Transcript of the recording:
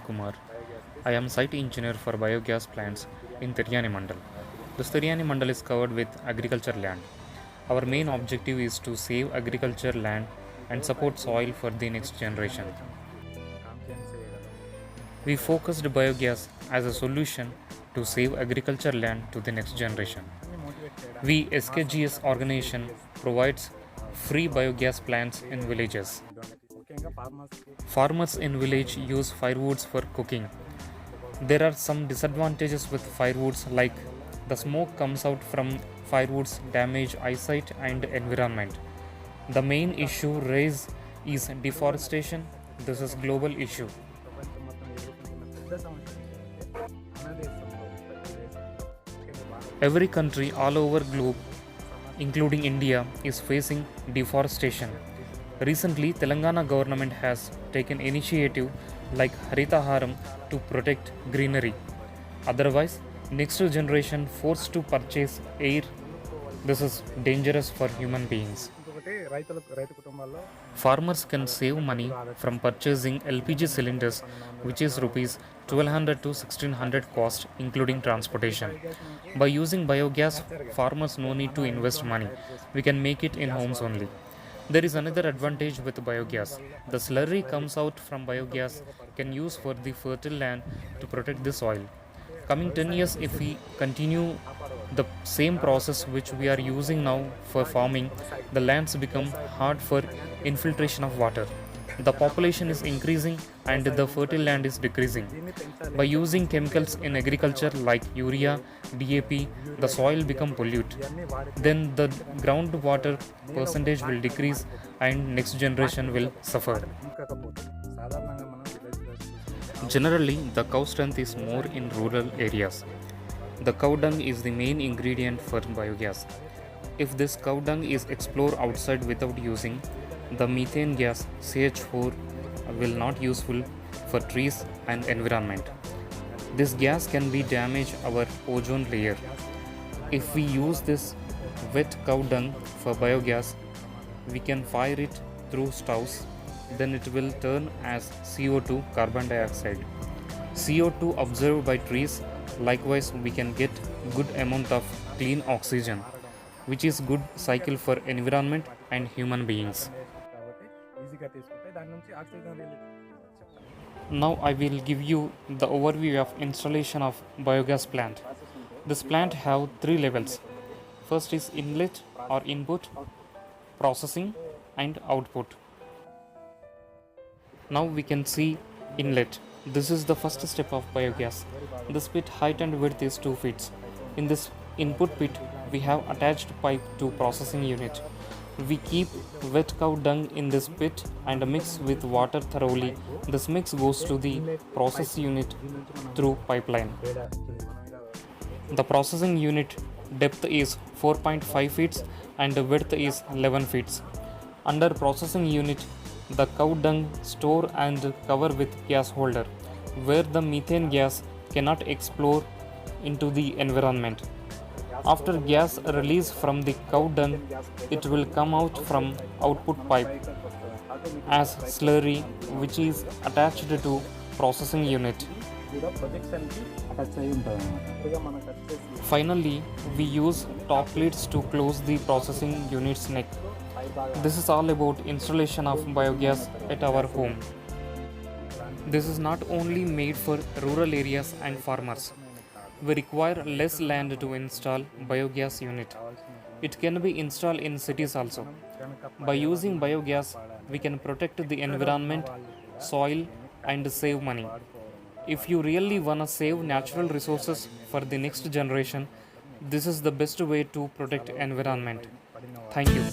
Kumar. I am site engineer for biogas plants in Tiryani Mandal. The Tiryani Mandal is covered with agriculture land. Our main objective is to save agriculture land and support soil for the next generation. We focused biogas as a solution to save agriculture land to the next generation. We SKGS organization provides free biogas plants in villages. Farmers in village use firewoods for cooking. There are some disadvantages with firewoods like the smoke comes out from firewoods damage eyesight and environment. The main issue raised is deforestation. This is global issue. Every country all over globe including India is facing deforestation. Recently Telangana government has taken initiative like Haritaharam to protect greenery. Otherwise next generation forced to purchase air. This is dangerous for human beings. Farmers can save money from purchasing LPG cylinders, which is rupees 1200 to 1600 cost including transportation. By using biogas, farmers no need to invest money. We can make it in homes only. There is another advantage with biogas. The slurry comes out from biogas can use for the fertile land to protect the soil. Coming 10 years, if we continue the same process which we are using now for farming, the lands become hard for infiltration of water. The population is increasing and the fertile land is decreasing. By using chemicals in agriculture like urea, DAP, the soil become pollute. Then the groundwater percentage will decrease and next generation will suffer. Generally, the cow strength is more in rural areas. The cow dung is the main ingredient for biogas. If this cow dung is explored outside without using, the methane gas CH4 will not useful for trees and environment. This gas can be damage our ozone layer. If we use this wet cow dung for biogas, we can fire it through stoves, then it will turn as CO2 carbon dioxide. CO2 absorbed by trees, likewise we can get good amount of clean oxygen, which is good cycle for environment and human beings. Now I will give you the overview of installation of biogas plant. This plant have three levels. First is inlet or input, processing and output. Now we can see inlet. This is the first step of biogas. This pit height and width is 2 feet. In this input pit, we have attached pipe to processing unit. We keep wet cow dung in this pit and mix with water thoroughly. This mix goes to the process unit through pipeline. The processing unit depth is 4.5 feet and the width is 11 feet. Under processing unit, the cow dung store and cover with gas holder, where the methane gas cannot explode into the environment. After gas release from the cow dung, it will come out from output pipe as slurry, which is attached to processing unit. Finally, we use top plates to close the processing unit's neck. This is all about installation of biogas at our home. This is not only made for rural areas and farmers. We require less land to install biogas unit. It can be installed in cities also. By using biogas, we can protect the environment, soil and save money. If you really wanna save natural resources for the next generation, this is the best way to protect environment. Thank you.